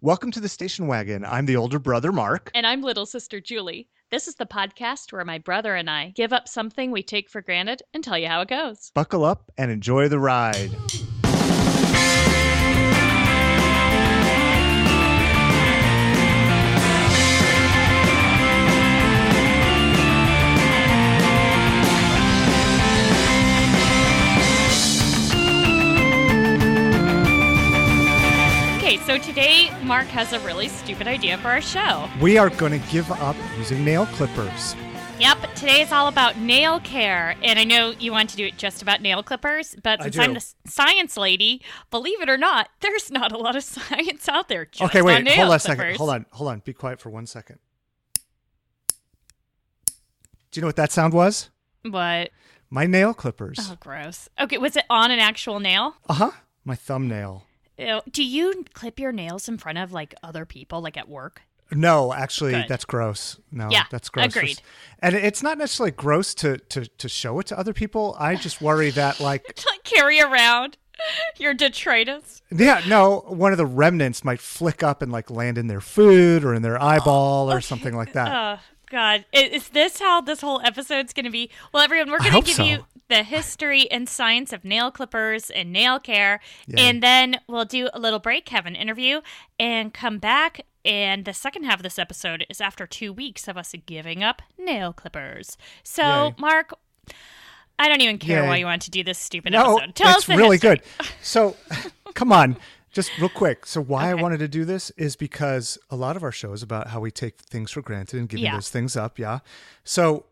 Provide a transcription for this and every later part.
Welcome to the station wagon. I'm the older brother, Mark. And I'm little sister Julie. This is the podcast where my brother and I give up something we take for granted and tell you how it goes. Buckle up and enjoy the ride. So today, Mark has a really stupid idea for our show. We are going to give up using nail clippers. Yep, today is all about nail care. And I know you want to do it just about nail clippers, but since I'm the science lady, believe it or not, there's not a lot of science out there just okay, wait, on nail hold on a clippers. second. Hold on. Be quiet for 1 second. Do you know what that sound was? What? My nail clippers. Oh, gross. Okay, was it on an actual nail? Uh-huh. My thumbnail. Ew. Do you clip your nails in front of, like, other people, like at work? No, actually, Good. That's gross. No, yeah, that's gross. Agreed. And it's not necessarily gross to show it to other people. I just worry that, like... like carry around your detritus. Yeah, no, one of the remnants might flick up and, like, land in their food or in their eyeball or something like that. Oh, God. Is this how this whole episode's going to be? Well, everyone, we're going to give you the history and science of nail clippers and nail care. Yay. And then we'll do a little break, have an interview, and come back. And the second half of this episode is after 2 weeks of us giving up nail clippers. So, Yay. Mark, I don't even care why you want to do this stupid episode. Tell us the really history. Good. So, come on. Just real quick. So why I wanted to do this is because a lot of our show is about how we take things for granted and giving those things up. Yeah. So,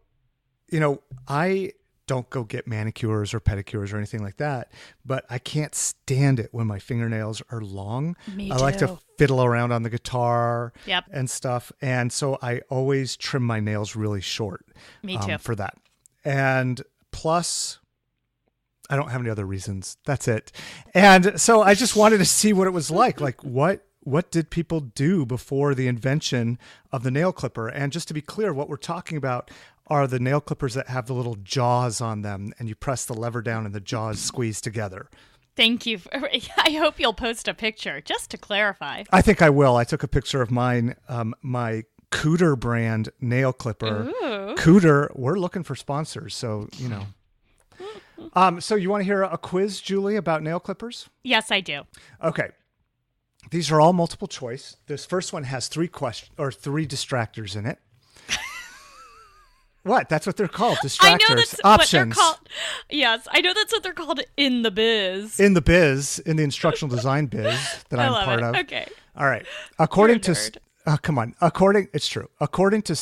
you know, I don't go get manicures or pedicures or anything like that, but I can't stand it when my fingernails are long. Me too. I like to fiddle around on the guitar and stuff. And so I always trim my nails really short. Me too. For that. And plus... I don't have any other reasons. That's it. And so I just wanted to see what it was like. Like, what did people do before the invention of the nail clipper? And just to be clear, what we're talking about are the nail clippers that have the little jaws on them, and you press the lever down and the jaws squeeze together. Thank you. I hope you'll post a picture, just to clarify. I think I will. I took a picture of mine, my Cooter brand nail clipper. Ooh. Cooter, we're looking for sponsors, so, you know. So you want to hear a quiz, Julie, about nail clippers? Yes, I do. Okay. These are all multiple choice. This first one has three distractors in it. What? That's what they're called. Distractors. I know that's options. What they're called. Yes, I know that's what they're called in the biz. In the biz, in the instructional design biz that I'm part of. Okay. All right. According to it's true. According to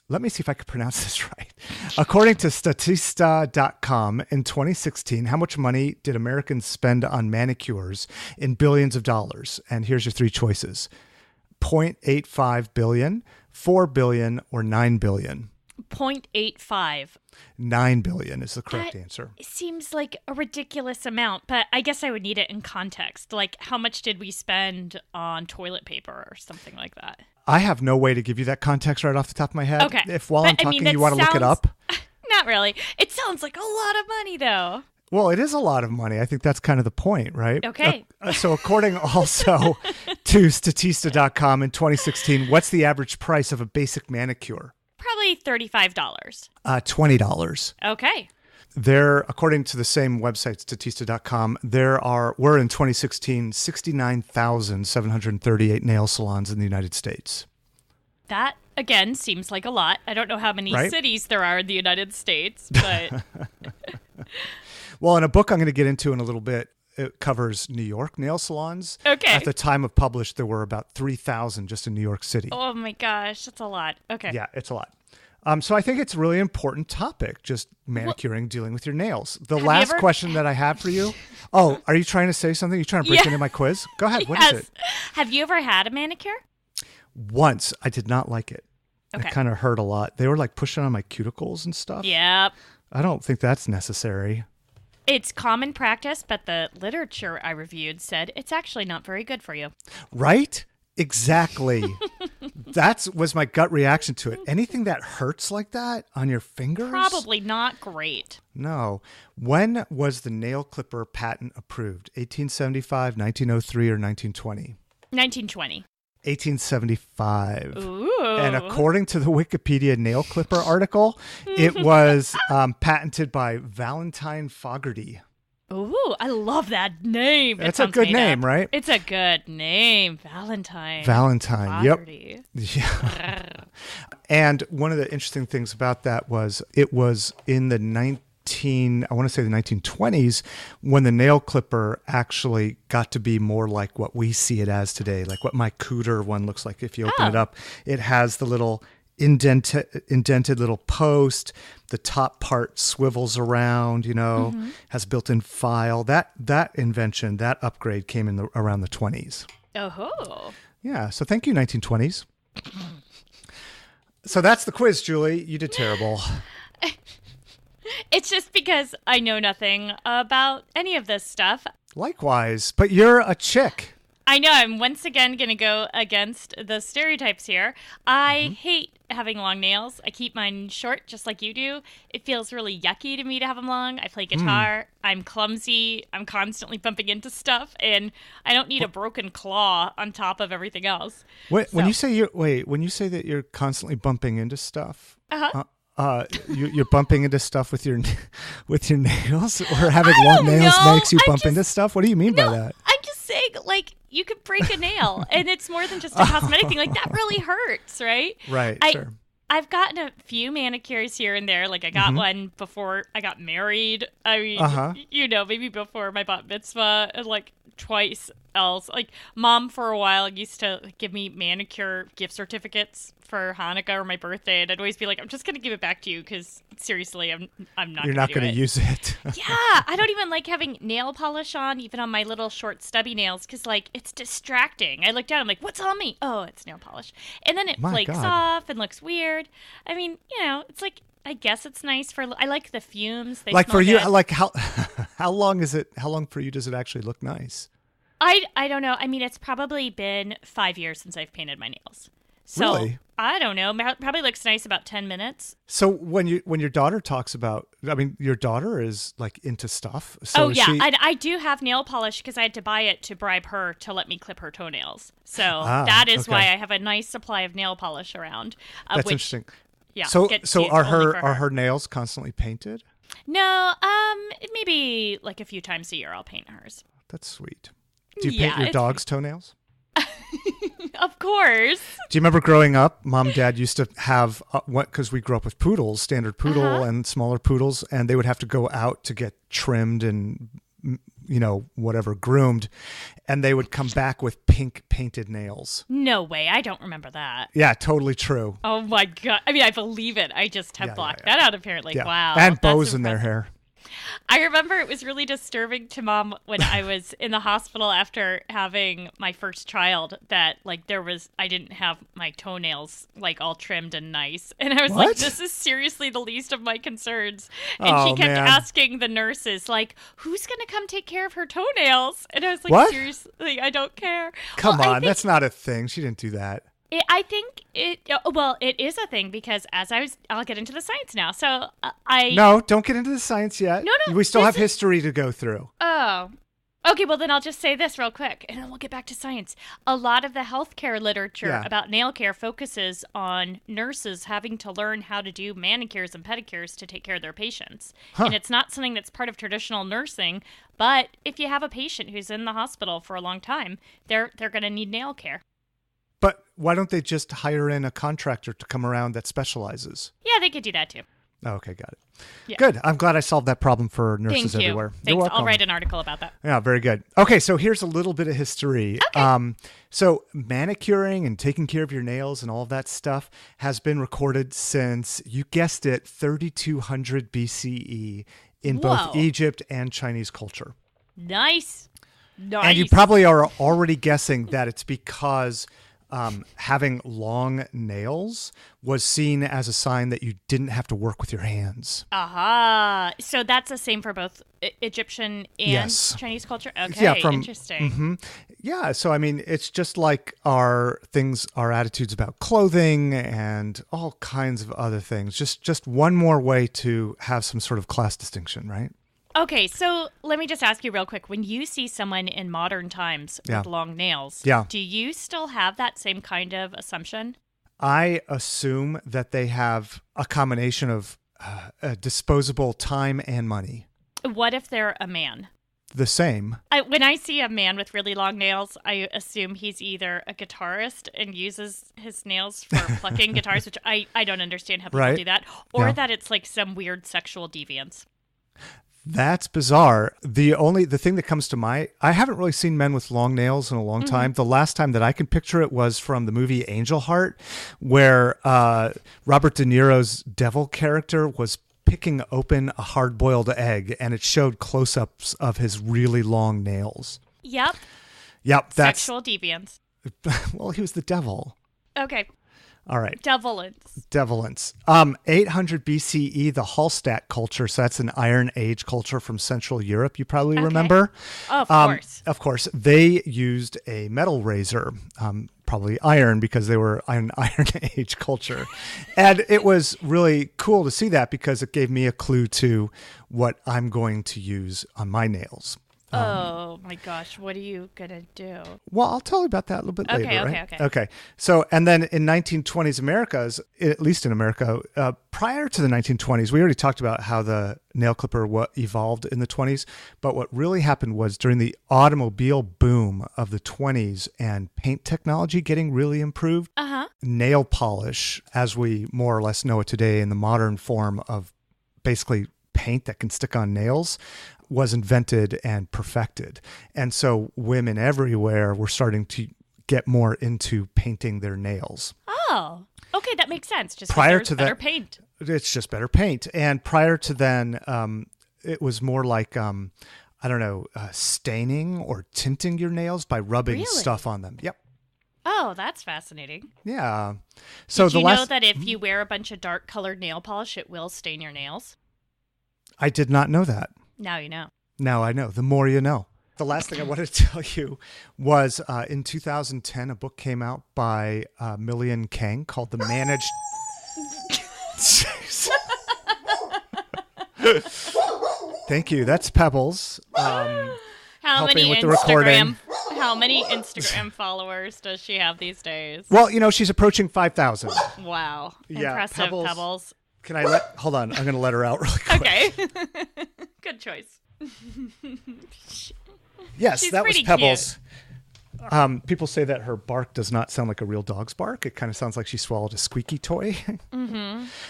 let me see if I can pronounce this right. According to Statista.com, in 2016, how much money did Americans spend on manicures in billions of dollars? And here's your three choices: 0.85 billion, 4 billion, or 9 billion. 0.85. 9 billion is the correct answer. It seems like a ridiculous amount, but I guess I would need it in context. Like, how much did we spend on toilet paper or something like that? I have no way to give you that context right off the top of my head. Okay. If while I'm talking you want to look it up. Not really. It sounds like a lot of money, though. Well, it is a lot of money. I think that's kind of the point, right? Okay. So according also to Statista.com in 2016, what's the average price of a basic manicure? Probably $35. $20. Okay. According to the same website, Statista.com, were in 2016 69,738 nail salons in the United States. That, again, seems like a lot. I don't know how many cities there are in the United States, but... Well, in a book I'm going to get into in a little bit, it covers New York nail salons. Okay. At the time of publish, there were about 3,000 just in New York City. Oh my gosh, that's a lot. Okay. Yeah, it's a lot. So I think it's a really important topic, just manicuring, dealing with your nails. The last question that I have for you. Oh, are you trying to say something? Are you trying to break into my quiz? Go ahead. What is it? Have you ever had a manicure? Once. I did not like it. Okay. It kind of hurt a lot. They were like pushing on my cuticles and stuff. Yep. I don't think that's necessary. It's common practice, but the literature I reviewed said it's actually not very good for you. Right? Exactly. That was my gut reaction to it. Anything that hurts like that on your fingers? Probably not great. No. When was the nail clipper patent approved? 1875, 1903, or 1920? 1920. 1875. Ooh. And according to the Wikipedia nail clipper article, it was patented by Valentine Fogarty. Ooh, I love that name. That's a good name, right? It's a good name. Valentine. Fogarty. Yep. Yeah. And one of the interesting things about that was it was in the 1920s when the nail clipper actually got to be more like what we see it as today, like what my Cooter one looks like. If you open it up, it has the little indented little post. The top part swivels around, has built-in file. That invention, that upgrade came in around the 20s. Oh. Yeah. So thank you, 1920s. So that's the quiz, Julie. You did terrible. It's just because I know nothing about any of this stuff. Likewise, but you're a chick. I know. I'm once again going to go against the stereotypes here. I hate having long nails. I keep mine short, just like you do. It feels really yucky to me to have them long. I play guitar. I'm clumsy. I'm constantly bumping into stuff, and I don't need a broken claw on top of everything else. When you say that you're constantly bumping into stuff, you're bumping into stuff with your nails, or having long nails makes you bump into stuff? What do you mean by that? I'm just saying, like, you could break a nail, and it's more than just a cosmetic thing. Like, that really hurts, right? Right, sure. I've gotten a few manicures here and there. Like, I got one before I got married. I mean, maybe before my bat mitzvah, and like twice else. Like, Mom for a while used to give me manicure gift certificates for Hanukkah or my birthday, and I'd always be like, I'm just going to give it back to you because seriously, I'm not. You're not going to use it. Yeah, I don't even like having nail polish on, even on my little short stubby nails, because like it's distracting. I look down, I'm like, what's on me? Oh, it's nail polish, and then it flakes off and looks weird. I mean, it's like, I guess it's nice for. I like the fumes. They like smell for you, good. like how long is it? How long for you does it actually look nice? I don't know. I mean, it's probably been 5 years since I've painted my nails. So, really? I don't know. Probably looks nice about 10 minutes. So when your daughter talks about, I mean, your daughter is like into stuff. So I do have nail polish because I had to buy it to bribe her to let me clip her toenails. So that is why I have a nice supply of nail polish around. That's interesting. Yeah. So are her nails constantly painted? No. Maybe like a few times a year I'll paint hers. That's sweet. Do you paint your dog's toenails? Of course. Do you remember growing up, Mom and Dad used to have, because we grew up with poodles, standard poodle and smaller poodles, and they would have to go out to get trimmed and, whatever, groomed, and they would come back with pink painted nails. No way. I don't remember that. Yeah, totally true. Oh my God. I mean, I believe it. I just have blocked that out apparently. Yeah. Wow. And bows in their hair. I remember it was really disturbing to Mom when I was in the hospital after having my first child that like I didn't have my toenails like all trimmed and nice. And I was like, this is seriously the least of my concerns. And she kept asking the nurses like, who's going to come take care of her toenails? And I was like, seriously, I don't care. Come on, that's not a thing. She didn't do that. I think it is a thing because I'll get into the science now. So No, don't get into the science yet. No. We still have history to go through. Oh. Okay, well then I'll just say this real quick and then we'll get back to science. A lot of the healthcare literature about nail care focuses on nurses having to learn how to do manicures and pedicures to take care of their patients. And it's not something that's part of traditional nursing, but if you have a patient who's in the hospital for a long time, they're going to need nail care. But why don't they just hire in a contractor to come around that specializes? Yeah, they could do that too. Okay, got it. Yeah. Good. I'm glad I solved that problem for nurses everywhere. Thanks. You're welcome. I'll write an article about that. Yeah, very good. Okay, so here's a little bit of history. Okay. So manicuring and taking care of your nails and all of that stuff has been recorded since, you guessed it, 3200 BCE in both Egypt and Chinese culture. Nice. And you probably are already guessing that it's because having long nails was seen as a sign that you didn't have to work with your hands. Aha. So that's the same for both Egyptian and Chinese culture? Okay, interesting. Mm-hmm. Yeah, so I mean, it's just like our attitudes about clothing and all kinds of other things. Just one more way to have some sort of class distinction, right? Okay, so let me just ask you real quick. When you see someone in modern times with long nails, do you still have that same kind of assumption? I assume that they have a combination of disposable time and money. What if they're a man? The same. When I see a man with really long nails, I assume he's either a guitarist and uses his nails for plucking guitars, which I don't understand how people do that, or that it's like some weird sexual deviance. That's bizarre. The thing that comes to I haven't really seen men with long nails in a long time. The last time that I can picture it was from the movie Angel Heart, where Robert De Niro's devil character was picking open a hard-boiled egg, and it showed close-ups of his really long nails. Yep. That's sexual deviance. Well, he was the devil. Okay. All right. Devilance. 800 BCE, the Hallstatt culture. So that's an Iron Age culture from Central Europe. You probably remember. Oh, of course. Of course. They used a metal razor, probably iron, because they were an Iron Age culture. And it was really cool to see that because it gave me a clue to what I'm going to use on my nails. Oh my gosh, what are you gonna do? Well, I'll tell you about that a little bit later, right? Okay. So, and then in 1920s Americas, at least in America, prior to the 1920s, we already talked about how the nail clipper evolved in the 20s. But what really happened was during the automobile boom of the 20s and paint technology getting really improved, nail polish, as we more or less know it today in the modern form of basically paint that can stick on nails, was invented and perfected. And so women everywhere were starting to get more into painting their nails. Oh, okay, that makes sense. Just prior to better paint. It's just better paint. And prior to then, it was more like, staining or tinting your nails by rubbing stuff on them. Yep. Oh, that's fascinating. Yeah. So Did you know that if you wear a bunch of dark colored nail polish, it will stain your nails? I did not know that. Now you know. Now I know. The more you know. The last thing I wanted to tell you was in 2010, a book came out by Millian Kang called The Managed... Thank you. That's Pebbles. How many Instagram followers does she have these days? Well, she's approaching 5,000. Wow. Yeah, impressive, Pebbles. Can I hold on, I'm going to let her out really quick. Okay. Good choice. Yes, She's that was pretty Pebbles. People say that her bark does not sound like a real dog's bark. It kind of sounds like she swallowed a squeaky toy.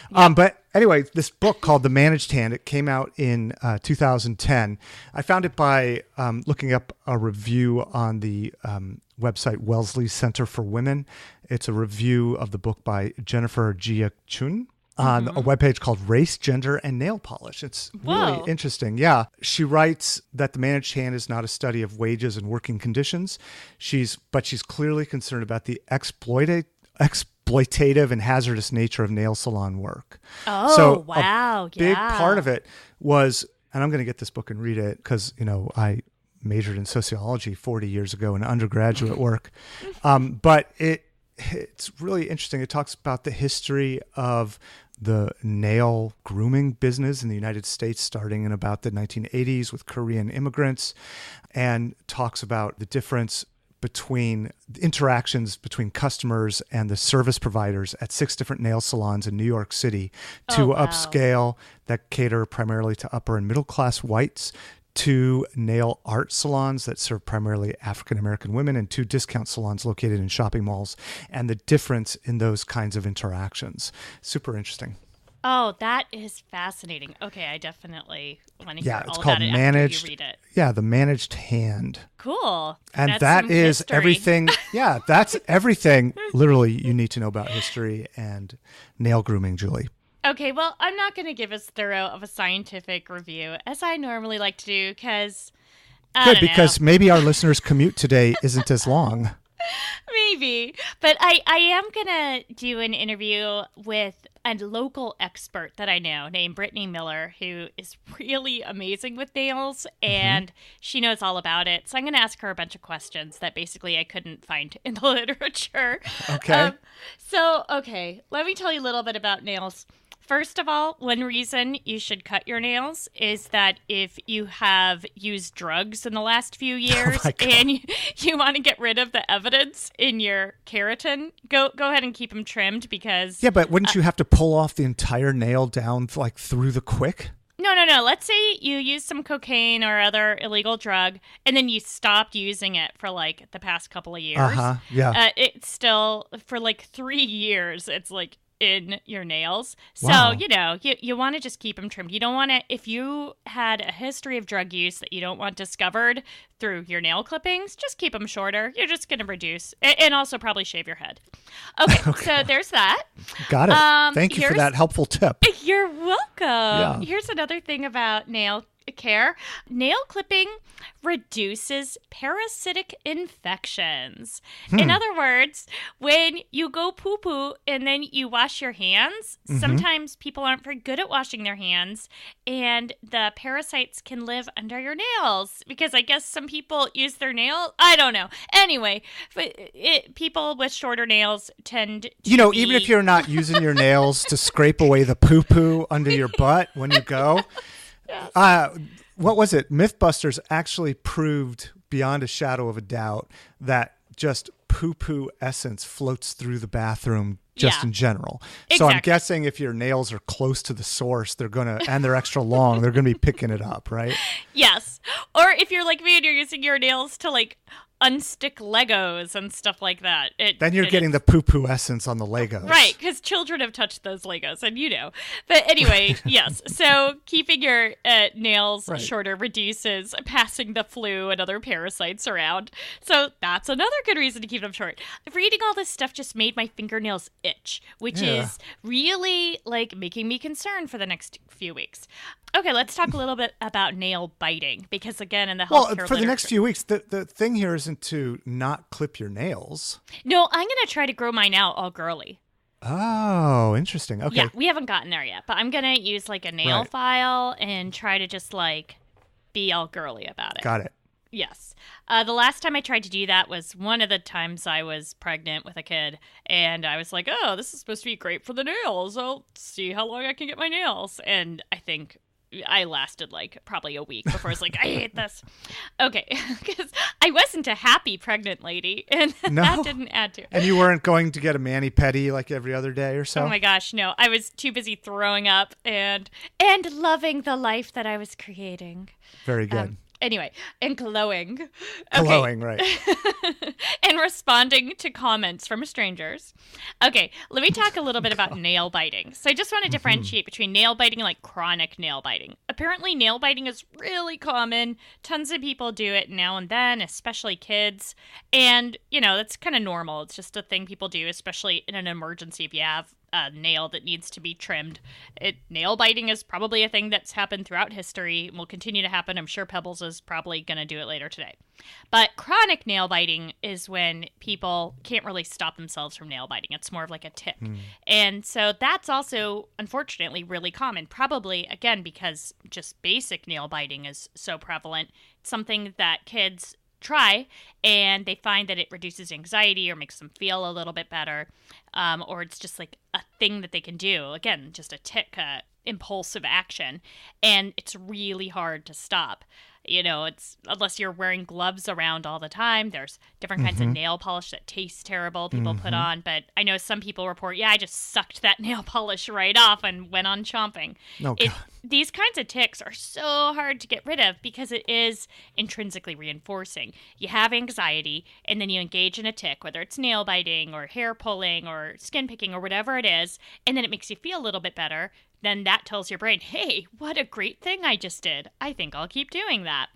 But anyway, this book called The Managed Hand, it came out in 2010. I found it by looking up a review on the website Wellesley Center for Women. It's a review of the book by Jennifer Gia Chun on a webpage called Race, Gender, and Nail Polish. It's really interesting. Yeah. She writes that The Managed Hand is not a study of wages and working conditions. But she's clearly concerned about the exploitative and hazardous nature of nail salon work. Oh, so wow. A big part of it was, and I'm going to get this book and read it because, I majored in sociology 40 years ago in undergraduate work. But it's really interesting. It talks about the history of the nail grooming business in the United States starting in about the 1980s with Korean immigrants, and talks about the difference between the interactions between customers and the service providers at 6 different nail salons in New York City, to upscale that cater primarily to upper and middle class whites, 2 nail art salons that serve primarily African-American women, and 2 discount salons located in shopping malls, and the difference in those kinds of interactions. Super interesting. Oh, that is fascinating. Okay, I definitely want to hear all it's called about it Managed, after you read it. Yeah, The Managed Hand. Cool. And that is history. Everything. Yeah, that's everything literally you need to know about history and nail grooming, Julie. Okay, well, I'm not going to give as thorough of a scientific review as I normally like to do because because maybe our listeners' commute today isn't as long. Maybe. But I am going to do an interview with a local expert that I know named Brittney Miller, who is really amazing with nails, and she knows all about it. So I'm going to ask her a bunch of questions that basically I couldn't find in the literature. Okay. Let me tell you a little bit about nails. First of all, one reason you should cut your nails is that if you have used drugs in the last few years and you want to get rid of the evidence in your keratin, go ahead and keep them trimmed because... Yeah, but wouldn't you have to pull off the entire nail down like through the quick? No. Let's say you use some cocaine or other illegal drug, and then you stopped using it for like the past couple of years. Yeah. It's still, for like 3 years, it's like in your nails. So, Wow. You want to just keep them trimmed. You don't want to, if you had a history of drug use that you don't want discovered through your nail clippings, just keep them shorter. You're just going to reduce, and also probably shave your head. Okay. So there's that. Got it. Thank you for that helpful tip. You're welcome. Yeah. Here's another thing about nail care. Nail clipping reduces parasitic infections. In other words, when you go poo-poo and then you wash your hands, sometimes people aren't very good at washing their hands, and the parasites can live under your nails because I guess some people use their nail. I don't know. Anyway, but people with shorter nails tend to even if you're not using your nails to scrape away the poo-poo under your butt when you go... What was it? Mythbusters actually proved beyond a shadow of a doubt that just poo-poo essence floats through the bathroom just in general. Exactly. So I'm guessing if your nails are close to the source, and they're extra long, they're going to be picking it up, right? Yes. Or if you're like me and you're using your nails to like unstick Legos and stuff like that. Then you're getting the poo-poo essence on the Legos. Right, because children have touched those Legos, and But anyway, yes. So keeping your nails shorter reduces passing the flu and other parasites around. So that's another good reason to keep them short. Reading all this stuff just made my fingernails itch, which is really like making me concerned for the next few weeks. Okay, let's talk a little bit about nail biting because, again, in the healthcare for the next few weeks, the thing here isn't to not clip your nails. No, I'm going to try to grow mine out all girly. Oh, interesting. Okay. Yeah, we haven't gotten there yet, but I'm going to use like a nail file and try to just like be all girly about it. Got it. Yes. The last time I tried to do that was one of the times I was pregnant with a kid, and I was like, oh, this is supposed to be great for the nails. I'll see how long I can get my nails. And I think I lasted like probably a week before I was like, I hate this. Okay, because I wasn't a happy pregnant lady, and that didn't add to it. And you weren't going to get a mani-pedi like every other day or so? Oh my gosh, no. I was too busy throwing up and loving the life that I was creating. Very good. Anyway, and glowing. Glowing, right. And responding to comments from strangers. Okay, let me talk a little bit about nail biting. So I just want to differentiate between nail biting and like chronic nail biting. Apparently, nail biting is really common. Tons of people do it now and then, especially kids. And, that's kind of normal. It's just a thing people do, especially in an emergency if you have a nail that needs to be trimmed. Nail biting is probably a thing that's happened throughout history and will continue to happen. I'm sure Pebbles is probably going to do it later today. But chronic nail biting is when people can't really stop themselves from nail biting. It's more of like a tic. And so that's also, unfortunately, really common. Probably, again, because just basic nail biting is so prevalent. It's something that kids try and they find that it reduces anxiety or makes them feel a little bit better, or it's just like a thing that they can do. Again, just a tic, impulsive action, and it's really hard to stop. It's unless you're wearing gloves around all the time. There's different kinds of nail polish that tastes terrible people put on, but I know some people report, I just sucked that nail polish right off and went on chomping. Oh, God. These kinds of tics are so hard to get rid of because it is intrinsically reinforcing. You have anxiety, and then you engage in a tic, whether it's nail biting or hair pulling or skin picking or whatever it is, and then it makes you feel a little bit better. Then that tells your brain, hey, what a great thing I just did. I think I'll keep doing that.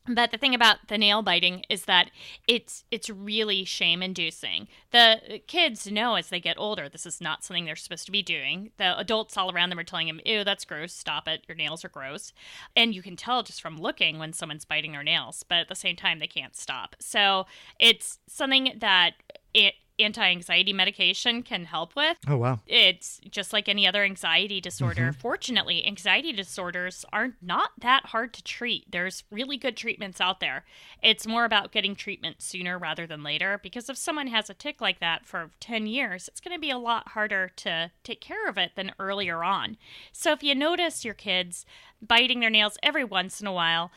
But the thing about the nail biting is that it's really shame-inducing. The kids know as they get older this is not something they're supposed to be doing. The adults all around them are telling them, ew, that's gross, stop it, your nails are gross. And you can tell just from looking when someone's biting their nails, but at the same time they can't stop. So it's something that anti-anxiety medication can help with. Oh, wow. It's just like any other anxiety disorder. Fortunately, anxiety disorders are not that hard to treat. There's really good treatments out there. It's more about getting treatment sooner rather than later, because if someone has a tic like that for 10 years, it's going to be a lot harder to take care of it than earlier on. So if you notice your kids biting their nails every once in a while,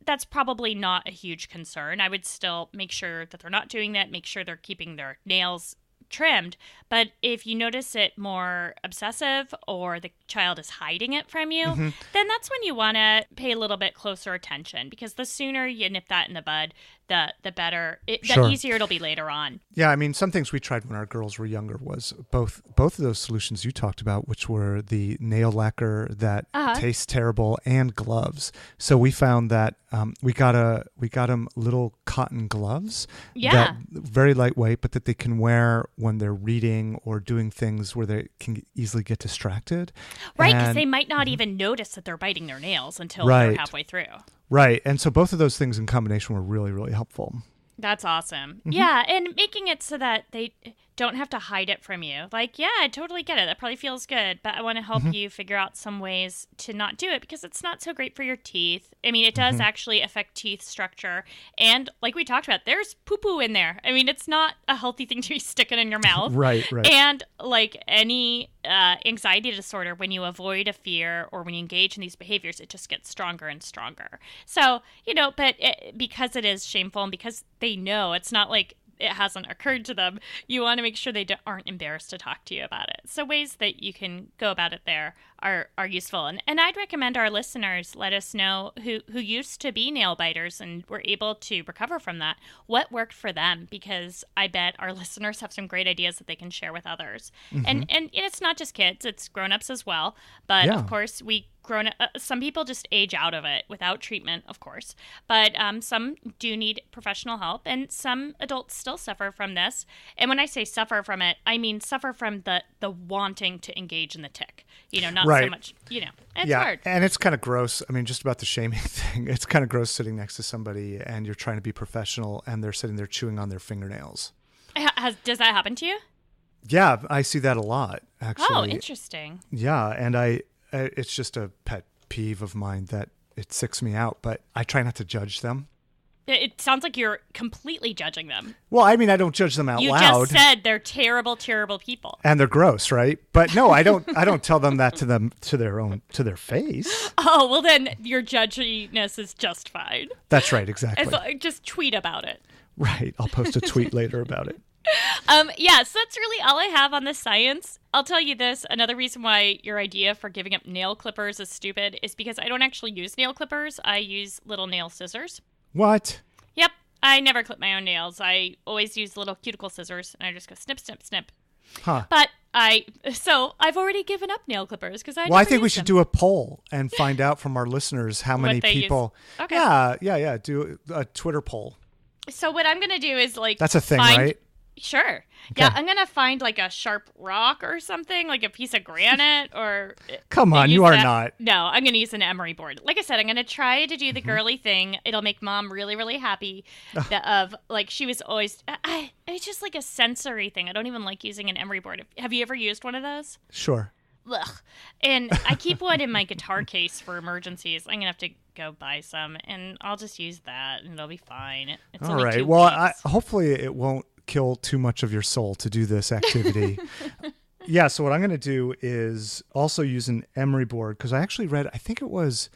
that's probably not a huge concern. I would still make sure that they're not doing that, make sure they're keeping their nails trimmed. But if you notice it more obsessive or the child is hiding it from you, then that's when you want to pay a little bit closer attention, because the sooner you nip that in the bud, the better, the easier it'll be later on. Yeah, I mean, some things we tried when our girls were younger was both of those solutions you talked about, which were the nail lacquer that tastes terrible and gloves. So we found that we got them little cotton gloves, that very lightweight, but that they can wear when they're reading or doing things where they can easily get distracted. Right, because they might not even notice that they're biting their nails until they're halfway through. Right. And so both of those things in combination were really, really helpful. That's awesome. Yeah, and making it so that they don't have to hide it from you. Like, yeah, I totally get it. That probably feels good, but I want to help you figure out some ways to not do it, because it's not so great for your teeth. I mean, it does actually affect teeth structure. And like we talked about, there's poo-poo in there. I mean, it's not a healthy thing to be sticking in your mouth. Right. And like any anxiety disorder, when you avoid a fear or when you engage in these behaviors, it just gets stronger and stronger. So, but because it is shameful and because they know, it's not like it hasn't occurred to them, you want to make sure they aren't embarrassed to talk to you about it. So ways that you can go about it there are useful. And I'd recommend our listeners let us know who used to be nail biters and were able to recover from that, what worked for them, because I bet our listeners have some great ideas that they can share with others. And it's not just kids, it's grown-ups as well. But of course, some people just age out of it without treatment, of course. But some do need professional help, and some adults still suffer from this. And when I say suffer from it, I mean suffer from the wanting to engage in the tic. Not so much, it's hard. And it's kind of gross. I mean, just about the shaming thing. It's kind of gross sitting next to somebody and you're trying to be professional and they're sitting there chewing on their fingernails. Does that happen to you? Yeah, I see that a lot, actually. Oh, interesting. Yeah, and it's just a pet peeve of mine that it sicks me out, but I try not to judge them. It sounds like you're completely judging them. Well, I mean, I don't judge them out loud. You just said they're terrible, terrible people. And they're gross, right? But no, I don't tell them that to their face. Oh, well then your judginess is just fine. That's right, exactly. So just tweet about it. Right. I'll post a tweet later about it. So that's really all I have on the science. I'll tell you this, another reason why your idea for giving up nail clippers is stupid is because I don't actually use nail clippers. I use little nail scissors. What? Yep. I never clip my own nails. I always use little cuticle scissors, and I just go snip, snip, snip. Huh. But I've already given up nail clippers because I think we should do a poll and find out from our listeners how many people. Use. Okay. Yeah. Do a Twitter poll. So what I'm gonna do is that's a thing, right? Sure. Okay. Yeah, I'm going to find like a sharp rock or something, like a piece of granite or... Come on, you are not. No, I'm going to use an emery board. Like I said, I'm going to try to do the girly thing. It'll make Mom really, really happy. She was always... it's just like a sensory thing. I don't even like using an emery board. Have you ever used one of those? Sure. Ugh. And I keep one in my guitar case for emergencies. I'm going to have to go buy some, and I'll just use that, and it'll be fine. It's all right. Well, hopefully it won't kill too much of your soul to do this activity. Yeah, so what I'm going to do is also use an emery board, because I actually read, I think it was,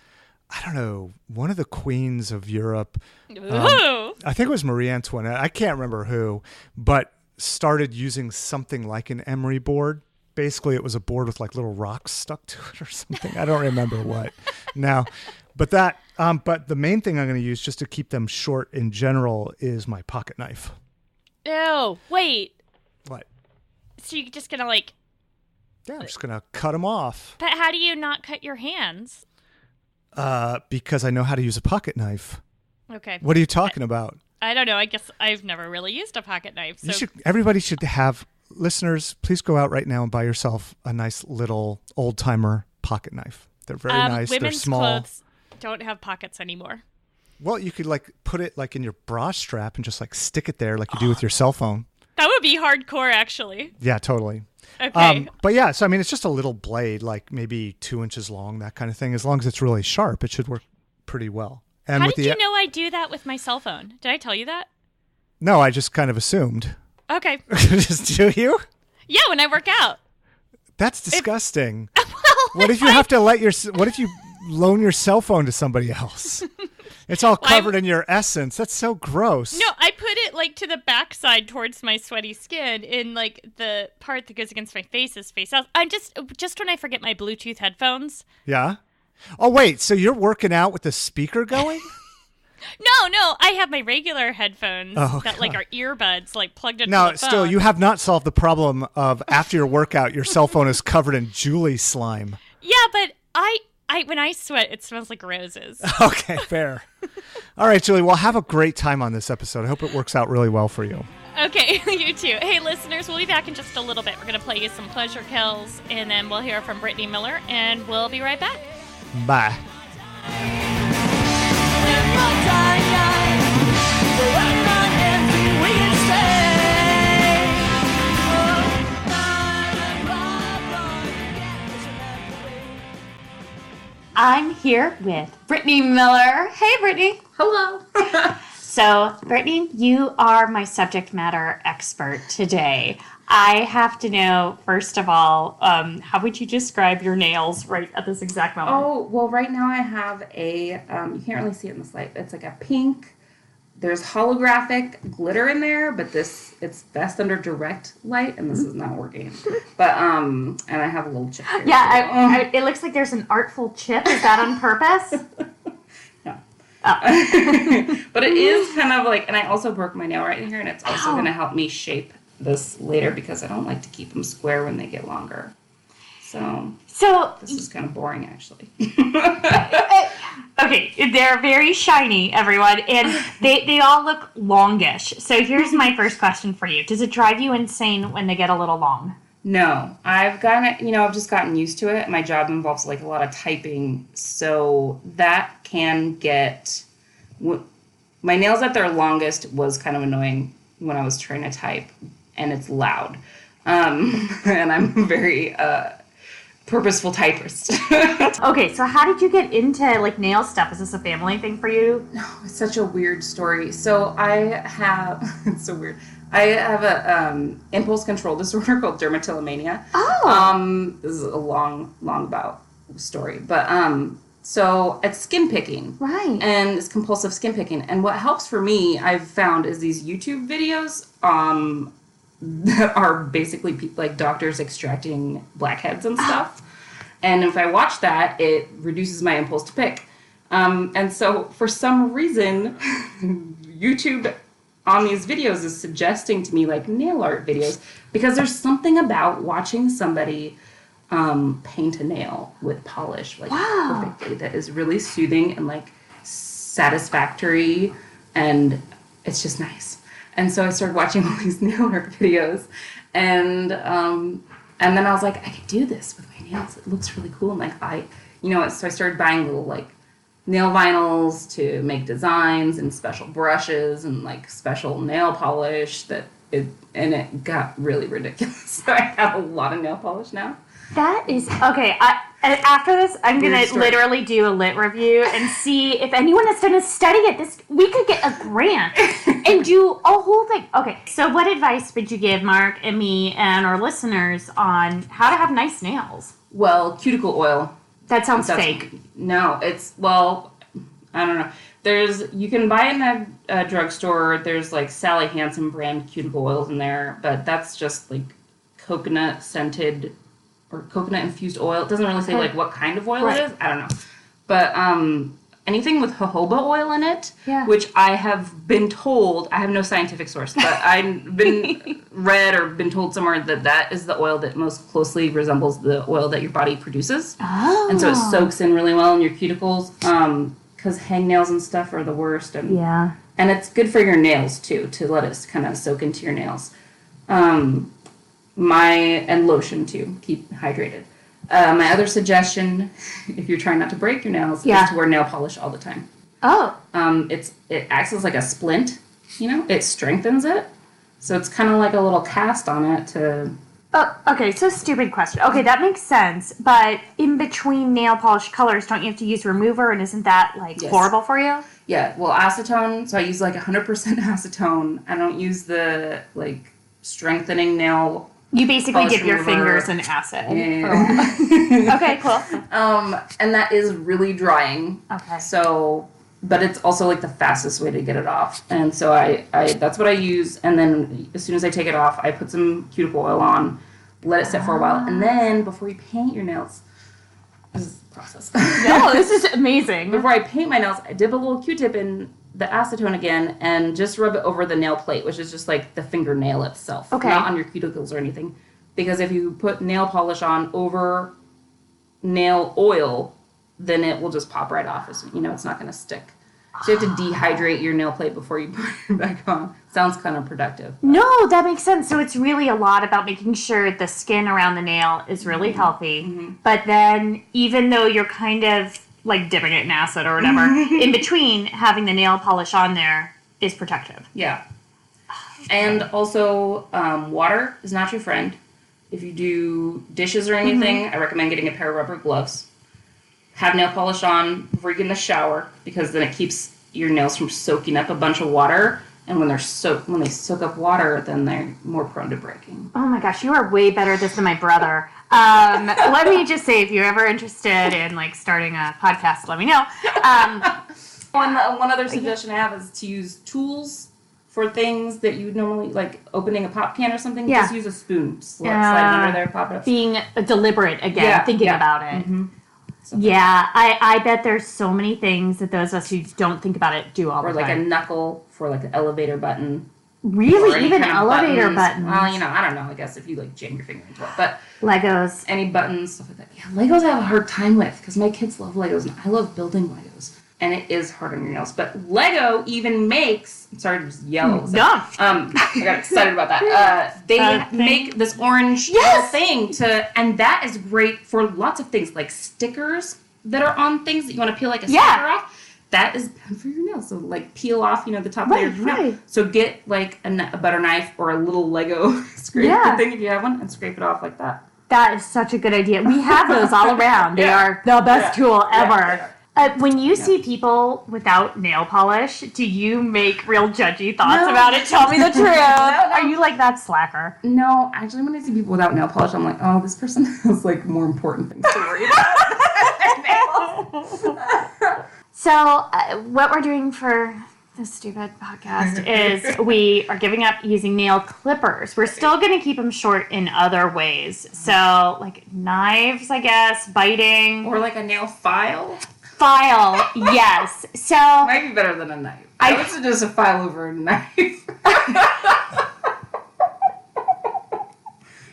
I don't know, one of the queens of Europe. I think it was Marie Antoinette. I can't remember who, but started using something like an emery board. Basically, it was a board with like little rocks stuck to it or something. I don't remember what now. But but the main thing I'm going to use just to keep them short in general is my pocket knife. Ew, wait. What? So you're just going to Yeah, I'm just going to cut them off. But how do you not cut your hands? Because I know how to use a pocket knife. Okay. What are you talking about? I don't know. I guess I've never really used a pocket knife. So. Everybody should have, listeners, please go out right now and buy yourself a nice little old-timer pocket knife. They're very nice. They're small. Women's clothes don't have pockets anymore. Well, you could put it in your bra strap and just stick it there like you do with your cell phone. That would be hardcore, actually. Yeah, totally. Okay. But yeah, so I mean, it's just a little blade, like maybe 2 inches long, that kind of thing. As long as it's really sharp, it should work pretty well. And How did you know I do that with my cell phone? Did I tell you that? No, I just kind of assumed. Okay. Just do you? Yeah, when I work out. That's disgusting. Well, what if you have to what if you loan your cell phone to somebody else? It's all covered in your essence. That's so gross. No, I put it like to the backside towards my sweaty skin, in like the part that goes against my face is face out. I'm just when I forget my Bluetooth headphones. Yeah. Oh wait, so you're working out with the speaker going? No, I have my regular headphones that like are earbuds, like plugged into the phone. No, still, you have not solved the problem of after your workout, your cell phone is covered in Julie slime. Yeah, but I when I sweat, it smells like roses. Okay, fair. All right, Julie, well, have a great time on this episode. I hope it works out really well for you. Okay, you too. Hey, listeners, we'll be back in just a little bit. We're going to play you some pleasure kills, and then we'll hear from Brittney Miller, and we'll be right back. Bye. I'm here with Brittney Miller. Hey, Brittney. Hello. So, Brittney, you are my subject matter expert today. I have to know, first of all, how would you describe your nails right at this exact moment? Oh, well, right now I have a, you can't really see it in this light. It's like a pink. There's holographic glitter in there, but it's best under direct light, and this is not working. But, and I have a little chip here. Yeah, it looks like there's an artful chip. Is that on purpose? No. Oh. But it is kind of like, and I also broke my nail right here, and it's also going to help me shape this later because I don't like to keep them square when they get longer. So this is kind of boring, actually. Okay, they're very shiny, everyone, and they all look longish. So here's my first question for you. Does it drive you insane when they get a little long? No, I've just gotten used to it. My job involves like a lot of typing, so that can get, my nails at their longest was kind of annoying when I was trying to type, and it's loud. And I'm very purposeful typist. Okay, so how did you get into like nail stuff? Is this a family thing for you? No, it's such a weird story. So it's so weird. I have a impulse control disorder called dermatillomania. Oh. This is a long about story, but so it's skin picking, right? And it's compulsive skin picking. And what helps for me, I've found, is these YouTube videos that are basically like doctors extracting blackheads and stuff. And if I watch that, it reduces my impulse to pick. And so for some reason, YouTube on these videos is suggesting to me like nail art videos, because there's something about watching somebody paint a nail with polish like perfectly that is really soothing and like satisfactory, and it's just nice. And so I started watching all these nail art videos, and then I was like, I could do this with my nails. It looks really cool. And like so I started buying little like nail vinyls to make designs and special brushes and like special nail polish and it got really ridiculous. So I have a lot of nail polish now. That is okay. After this, I'm gonna literally do a lit review and see if anyone has done a study at this. We could get a grant and do a whole thing. Okay, so what advice would you give Mark and me and our listeners on how to have nice nails? Well, cuticle oil. That sounds fake. No, I don't know. You can buy it in a drugstore. There's like Sally Hansen brand cuticle oils in there, but that's just like coconut scented or coconut infused oil. It doesn't really say like what kind of oil it is. I don't know. But anything with jojoba oil in it, which I have been told, I have no scientific source, but I've been read or been told somewhere that is the oil that most closely resembles the oil that your body produces. Oh. And so it soaks in really well in your cuticles, because hangnails and stuff are the worst. And it's good for your nails too, to let it kind of soak into your nails. And lotion too, keep hydrated. My other suggestion, if you're trying not to break your nails, is to wear nail polish all the time. Oh. It acts as like a splint, it strengthens it. So it's kind of like a little cast on it to... Oh, okay, so stupid question. Okay, that makes sense, but in between nail polish colors, don't you have to use remover, and isn't that, like, horrible for you? Yeah, well, acetone, so I use, like, 100% acetone. I don't use the, like, strengthening nail... You basically dip your fingers in acid. Yeah. Okay, cool. And that is really drying. Okay. So, but it's also like the fastest way to get it off. And so I that's what I use. And then as soon as I take it off, I put some cuticle oil on, let it sit for a while. And then before you paint your nails, this is the process. No, this is amazing. Before I paint my nails, I dip a little Q-tip in the acetone again and just rub it over the nail plate, which is just like the fingernail itself. Okay. Not on your cuticles or anything. Because if you put nail polish on over nail oil, then it will just pop right off. It's not going to stick. So you have to dehydrate your nail plate before you put it back on. Sounds kind of productive. No, that makes sense. So it's really a lot about making sure the skin around the nail is really healthy. Mm-hmm. But then even though you're kind of like dipping it in acid or whatever, in between, having the nail polish on there is protective. Yeah. And also, water is not your friend. If you do dishes or anything, I recommend getting a pair of rubber gloves. Have nail polish on before you get in the shower, because then it keeps your nails from soaking up a bunch of water. And when they soak up water, then they're more prone to breaking. Oh my gosh, you are way better at this than my brother. Let me just say, if you're ever interested in like starting a podcast, let me know. One other suggestion I have is to use tools for things that you would normally, like opening a pop can or something. Yeah. Just use a spoon. Slide it under there, pop it up. Being deliberate again, thinking about it. Mm-hmm. Yeah, I bet there's so many things that those of us who don't think about it do all the time. Or like a knuckle for like the elevator button. Really? Even elevator buttons? Well, I don't know. I guess if you like jam your finger into it. But Legos. Any buttons, stuff like that. Yeah, Legos I have a hard time with because my kids love Legos and I love building Legos. And it is hard on your nails. But Lego even makes... I'm sorry to just yell. I got excited about that. They make this orange thing and that is great for lots of things, like stickers that are on things that you want to peel like a sticker off. That is good for your nails. So, like, peel off, the top layer of your nail. So get, like, a butter knife or a little Lego scraper thing if you have one and scrape it off like that. That is such a good idea. We have those all around. They are the best tool ever. When you see people without nail polish, do you make real judgy thoughts about it? Tell me the truth. No. Are you like that slacker? No, actually, when I see people without nail polish, I'm like, oh, this person has like more important things to worry about. So, what we're doing for this stupid podcast is we are giving up using nail clippers. We're still going to keep them short in other ways. So, like knives, I guess, biting. Or like a nail file. File, yes. So might be better than a knife. I would suggest a file over a knife.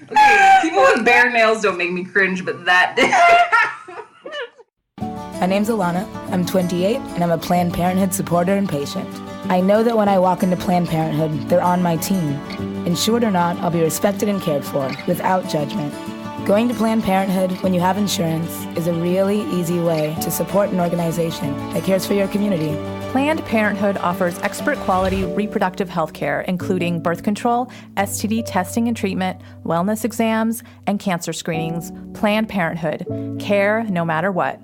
Okay, people with bare nails don't make me cringe, but that did. My name's Alana. I'm 28, and I'm a Planned Parenthood supporter and patient. I know that when I walk into Planned Parenthood, they're on my team. Insured or not, I'll be respected and cared for, without judgment. Going to Planned Parenthood when you have insurance is a really easy way to support an organization that cares for your community. Planned Parenthood offers expert quality reproductive health care, including birth control, STD testing and treatment, wellness exams, and cancer screenings. Planned Parenthood. Care no matter what.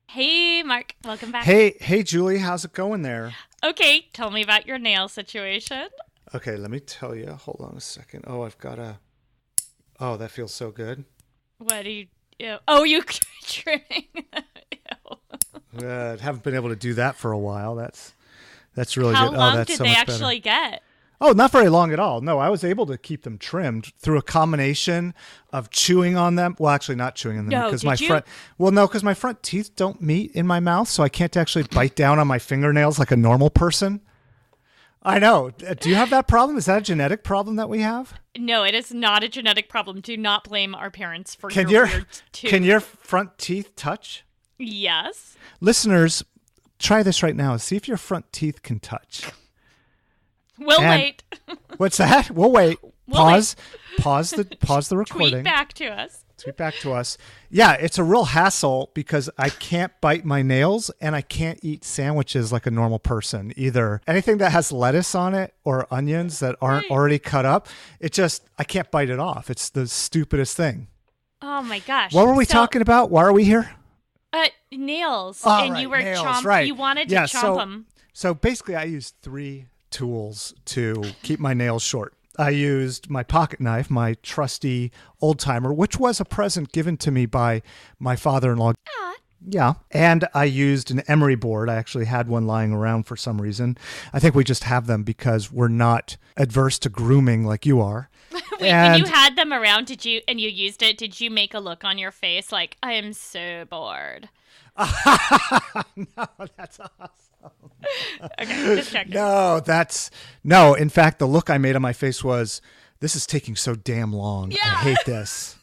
Hey, Mark. Welcome back. Hey, Julie. How's it going there? Okay. Tell me about your nail situation. Okay, let me tell you. Hold on a second. Oh, I've got a... Oh, that feels so good. What are you... Oh, you trimming. I haven't been able to do that for a while. That's really good. How long did they actually get? Oh, not very long at all. No, I was able to keep them trimmed through a combination of chewing on them. Well, actually not chewing on them because because my front teeth don't meet in my mouth, so I can't actually bite down on my fingernails like a normal person. I know. Do you have that problem? Is that a genetic problem that we have? No, it is not a genetic problem. Do not blame our parents for your weird tooth. Can your front teeth touch? Yes. Listeners, try this right now. See if your front teeth can touch. We'll wait. What's that? We'll wait. Pause the recording. Tweet back to us. Tweet back to us. Yeah, it's a real hassle because I can't bite my nails and I can't eat sandwiches like a normal person either. Anything that has lettuce on it or onions that aren't already cut up, I can't bite it off. It's the stupidest thing. Oh my gosh. What were we talking about? Why are we here? Nails. Oh, and right, you were nails, right. You wanted to chomp them. So basically I used 3 tools to keep my nails short. I used my pocket knife, my trusty old timer, which was a present given to me by my father-in-law. Yeah. And I used an emery board. I actually had one lying around for some reason. I think we just have them because we're not adverse to grooming like you are. Wait, when you had them around, you used it, did you make a look on your face like, I am so bored? No, that's awesome. Okay, just checking. No, in fact, the look I made on my face was, this is taking so damn long. Yeah. I hate this.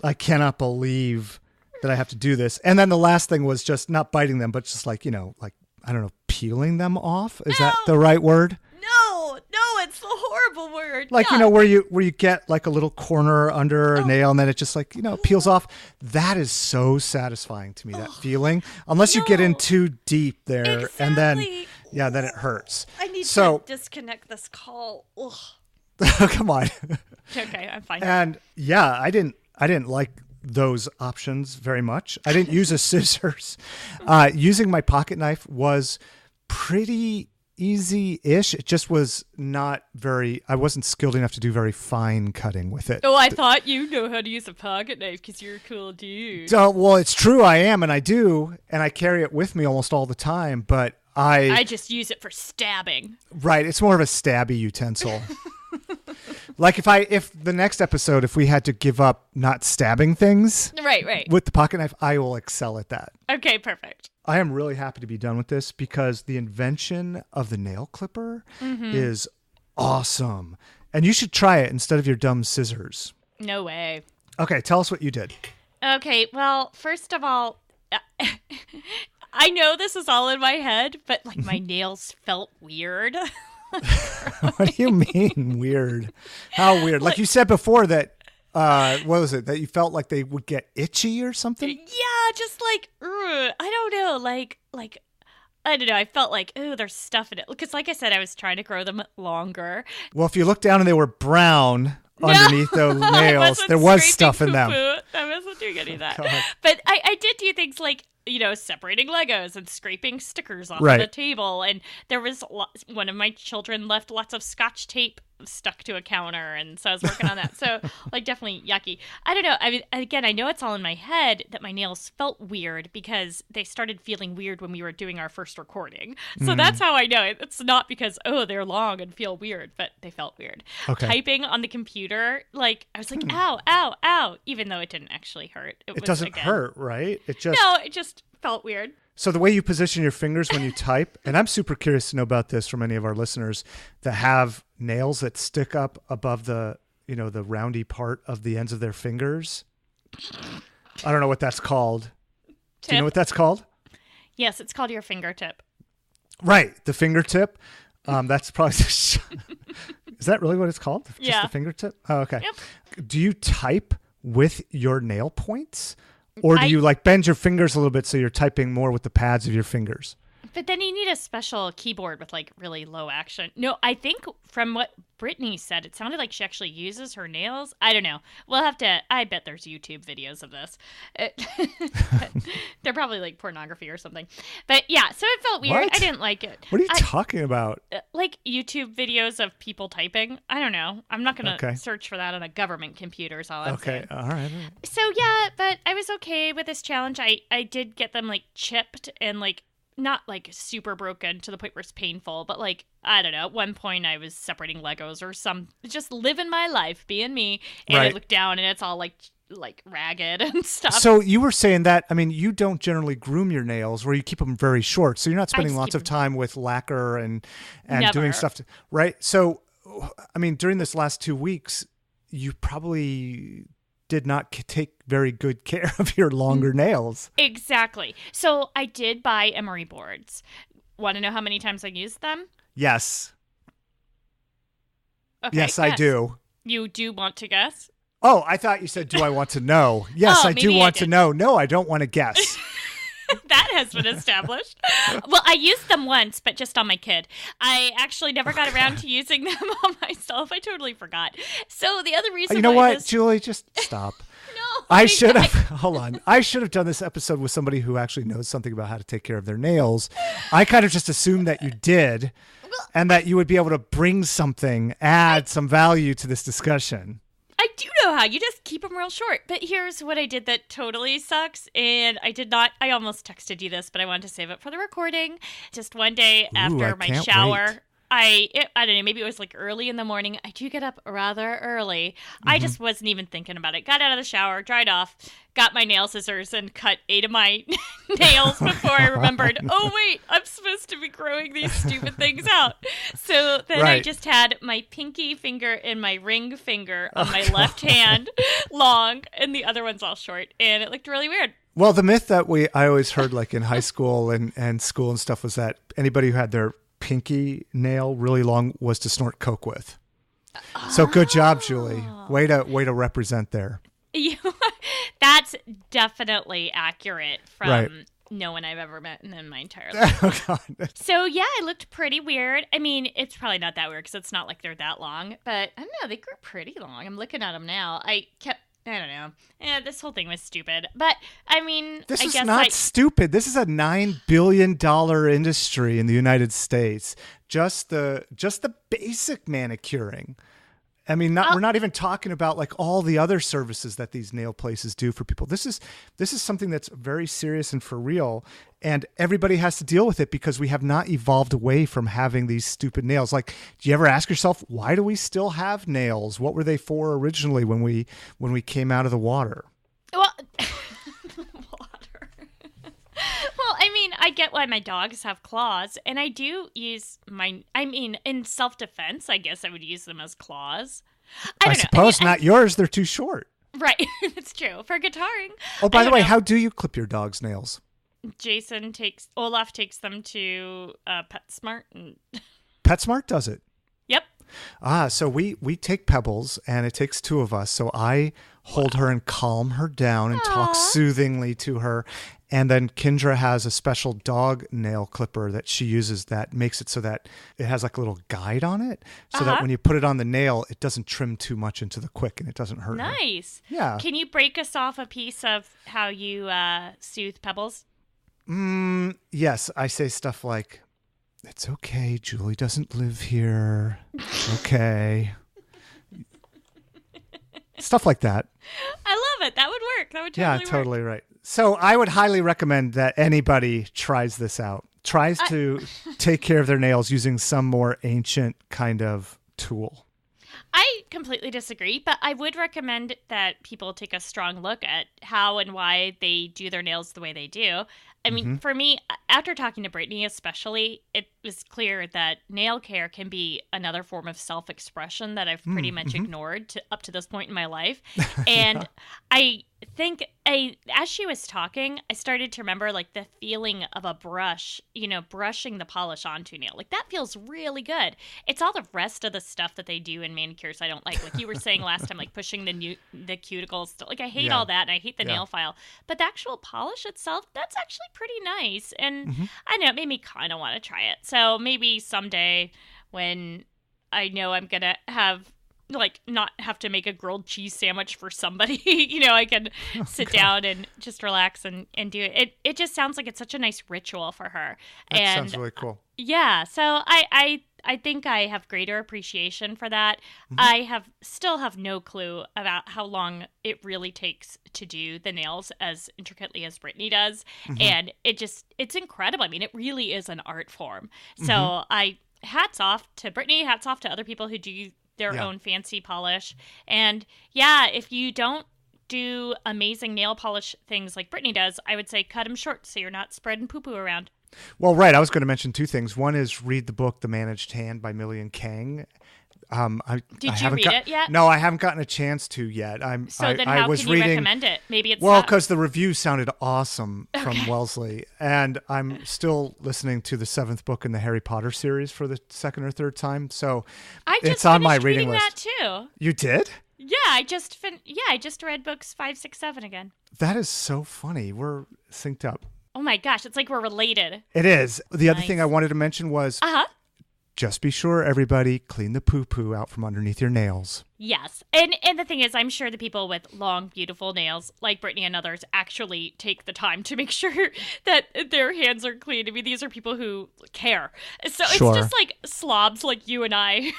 I cannot believe that I have to do this. And then the last thing was just not biting them, but just like, I don't know, peeling them off. Is that the right word? No, it's the horrible word. Like, where you get like a little corner under a nail and then it just like, peels off. That is so satisfying to me, that feeling. Unless you get in too deep there and then it hurts. I need to disconnect this call. Ugh. Come on. Okay, I'm fine. And yeah, I didn't like those options very much. I didn't use a scissors. Using my pocket knife was pretty easy-ish. It just was I wasn't skilled enough to do very fine cutting with it. Oh, I thought you know how to use a pocket knife because you're a cool dude. Well, it's true. I am, and I do, and I carry it with me almost all the time, but I just use it for stabbing. Right. It's more of a stabby utensil. Like if the next episode, if we had to give up not stabbing things right with the pocket knife, I will excel at that. Okay, perfect. I am really happy to be done with this because the invention of the nail clipper is awesome. And you should try it instead of your dumb scissors. No way. Okay, tell us what you did. Okay, well, first of all, I know this is all in my head, but like my nails felt weird. What do you mean weird? How weird? Like you said before that, what was it? That you felt like they would get itchy or something? Yeah, just like, I don't know, like, I don't know. I felt like, there's stuff in it. Because like I said, I was trying to grow them longer. Well, if you look down and they were brown underneath those nails, there was stuff in them. I wasn't doing any of that. But I did do things like, separating Legos and scraping stickers off the table. And there was one of my children left lots of Scotch tape stuck to a counter. And so I was working on that. So like definitely yucky. I don't know. I mean, again, I know it's all in my head that my nails felt weird because they started feeling weird when we were doing our first recording. So that's how I know it. It's not because, they're long and feel weird, but they felt weird. Okay. Typing on the computer, like I was like, ow, ow, ow, even though it didn't actually hurt. It doesn't hurt, right? It just felt weird. So the way you position your fingers when you type, and I'm super curious to know about this from any of our listeners that have nails that stick up above the, the roundy part of the ends of their fingers. I don't know what that's called. Do you know what that's called? Yes, it's called your fingertip. Right. The fingertip. That's probably, is that really what it's called? Just the fingertip? Oh, okay. Yep. Do you type with your nail points? Or do you bend your fingers a little bit so you're typing more with the pads of your fingers? But then you need a special keyboard with really low action. No, I think from what Brittney said, it sounded like she actually uses her nails. I don't know. We'll have to, I bet there's YouTube videos of this. They're probably pornography or something. But yeah, so it felt weird. What? I didn't like it. What are you talking about? YouTube videos of people typing. I don't know. I'm not going to search for that on a government computer is all I'm saying. All right. So yeah, but I was okay with this challenge. I did get them chipped and not super broken to the point where it's painful, but I don't know, at one point I was separating Legos or just living my life, being me, and I look down and it's all ragged and stuff. So you were saying that, I mean, you don't generally groom your nails where you keep them very short, so you're not spending lots of time with lacquer and doing stuff, right? So, I mean, during this last 2 weeks, you probably did not take very good care of your longer nails. Exactly. So I did buy emery boards. Want to know how many times I used them? Yes. Okay, yes, I do. You do want to guess? Oh, I thought you said, do I want to know? Yes, I do want to know. No, I don't want to guess. That has been established. Well, I used them once, but just on my kid. I actually never got around to using them on myself. I totally forgot. So the other reason you know what, Julie, just stop. No. I should have, hold on. I should have done this episode with somebody who actually knows something about how to take care of their nails. I kind of just assumed that you did and that you would be able to bring something, add some value to this discussion. I do know how. You just keep them real short. But here's what I did that totally sucks. And I almost texted you this, but I wanted to save it for the recording. Just one day after my shower, I don't know, maybe it was like early in the morning. I do get up rather early. Mm-hmm. I just wasn't even thinking about it. Got out of the shower, dried off, got my nail scissors and cut 8 of my nails before I remembered, oh, wait, I'm supposed to be growing these stupid things out. So then I just had my pinky finger and my ring finger on my left hand long and the other one's all short. And it looked really weird. Well, the myth that I always heard like in high school and school and stuff was that anybody who had their pinky nail really long was to snort coke with. So good job, Julie. Way to represent there. That's definitely accurate from no one I've ever met in my entire life. Oh, God. So yeah, it looked pretty weird. I mean, it's probably not that weird because it's not like they're that long, but I don't know, they grew pretty long. I'm looking at them now. I don't know. This whole thing was stupid. But, I mean, this is not stupid. This is a $9 billion industry in the United States. Just the basic manicuring. I mean, we're not even talking about like all the other services that these nail places do for people. This is something that's very serious and for real, and everybody has to deal with it because we have not evolved away from having these stupid nails. Like, do you ever ask yourself, why do we still have nails? What were they for originally when we came out of the water? Well, water. Well, I mean, I get why my dogs have claws, and I do use in self-defense, I guess I would use them as claws. I suppose not yours. They're too short. Right. It's true. For guitaring. Oh, by the way, how do you clip your dog's nails? Olaf takes them to PetSmart. PetSmart does it? Yep. So we take Pebbles, and it takes 2 of us. So I hold her and calm her down and talk soothingly to her. And then Kendra has a special dog nail clipper that she uses that makes it so that it has like a little guide on it so that when you put it on the nail, it doesn't trim too much into the quick and it doesn't hurt. Nice. Her. Yeah. Can you break us off a piece of how you soothe Pebbles? Yes. I say stuff like, it's okay. Julie doesn't live here. Okay. Stuff like that. I love it. That would work. That would totally work. Yeah, totally right. So I would highly recommend that anybody tries this out. Tries to take care of their nails using some more ancient kind of tool. I completely disagree, but I would recommend that people take a strong look at how and why they do their nails the way they do. I mean, for me, after talking to Brittney especially, it was clear that nail care can be another form of self-expression that I've pretty much ignored up to this point in my life. And I think as she was talking, I started to remember like the feeling of a brush, brushing the polish onto nail. Like that feels really good. It's all the rest of the stuff that they do in manicures I don't like. Like you were saying last time, like pushing the cuticles. Like I hate all that and I hate the nail file. But the actual polish itself, that's actually pretty nice. And I know it made me kind of want to try it. So maybe someday when I know I'm going to have not have to make a grilled cheese sandwich for somebody, I can sit down and just relax and do it. It just sounds like it's such a nice ritual for her. That sounds really cool. Yeah. So I think I have greater appreciation for that. I still have no clue about how long it really takes to do the nails as intricately as Brittney does. And it's incredible. I mean, it really is an art form. So hats off to Brittney, hats off to other people who do their own fancy polish. And if you don't do amazing nail polish things like Brittney does, I would say cut them short so you're not spreading poo-poo around. Well, right. I was going to mention 2 things. One is read the book, The Managed Hand by Millian Kang. Did you read it yet? No, I haven't gotten a chance to yet. How can you recommend it? Maybe it's because the review sounded awesome from Wellesley, and I'm still listening to the 7th book in the Harry Potter series for the 2nd or 3rd time. So I just it's on my reading reading list. That too. You did? Yeah, I just read books 5, 6, 7 again. That is so funny. We're synced up. Oh my gosh, it's like we're related. It is. The other thing I wanted to mention was just be sure, everybody, clean the poo-poo out from underneath your nails. Yes. And the thing is, I'm sure the people with long, beautiful nails, like Brittney and others, actually take the time to make sure that their hands are clean. I mean, these are people who care. So it's just like slobs like you and I.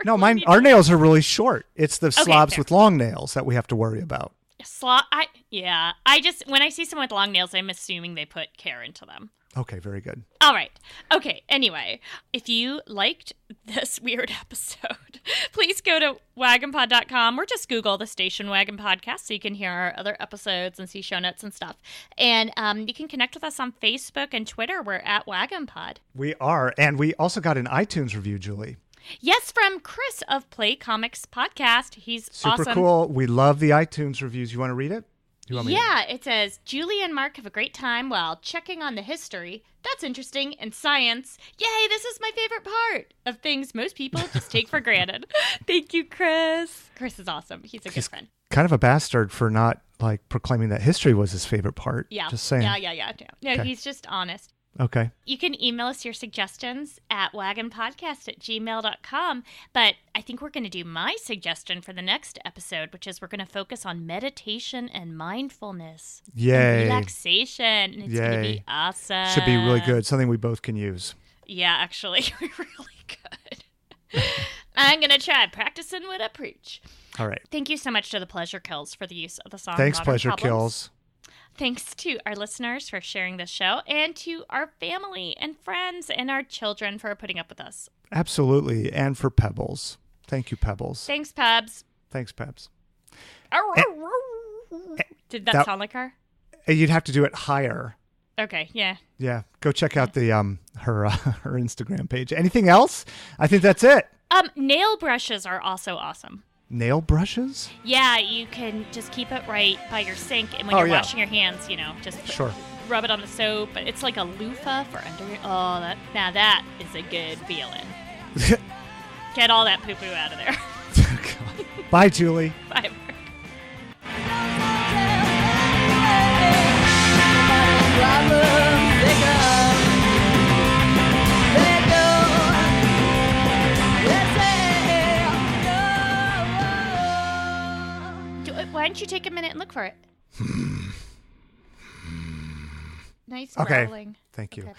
No, our nails are really short. It's the slobs with long nails that we have to worry about. When I see someone with long nails, I'm assuming they put care into them. Okay, very good. All right. Okay, anyway, if you liked this weird episode, please go to wagonpod.com or just Google the Station Wagon Podcast so you can hear our other episodes and see show notes and stuff. And you can connect with us on Facebook and Twitter. We're at WagonPod. We are. And we also got an iTunes review, Julie. Yes, from Chris of Play Comics Podcast. He's super awesome. Cool. We love the iTunes reviews. You want to read it? It says, Julie and Mark have a great time while checking on the history. That's interesting. And science. Yay, this is my favorite part of things most people just take for granted. Thank you, Chris. Chris is awesome. He's a good friend. Kind of a bastard for not proclaiming that history was his favorite part. Yeah. Just saying. Yeah. No, okay. He's just honest. Okay. You can email us your suggestions at wagonpodcast@gmail.com. But I think we're going to do my suggestion for the next episode, which is we're going to focus on meditation and mindfulness. Yay. And relaxation. And it's going to be awesome. Should be really good. Something we both can use. Yeah, actually, we really could. I'm going to try practicing what I preach. All right. Thank you so much to the Pleasure Kills for the use of the song. Thanks, Modern Pleasure Problems. Kills. Thanks to our listeners for sharing this show, and to our family and friends and our children for putting up with us. Absolutely. And for Pebbles. Thank you, Pebbles. Thanks, Pebs. Thanks, Pebs. Did that sound like her? You'd have to do it higher. Okay, yeah. Yeah. Go check out the her Instagram page. Anything else? I think that's it. Nail brushes are also awesome. Nail brushes? Yeah, you can just keep it right by your sink, and when you're washing your hands, just rub it on the soap. But it's like a loofah for under your... Oh, that is a good feeling. Get all that poo-poo out of there. Bye, Julie. Bye. Why don't you take a minute and look for it? Nice growling. Thank you. Okay.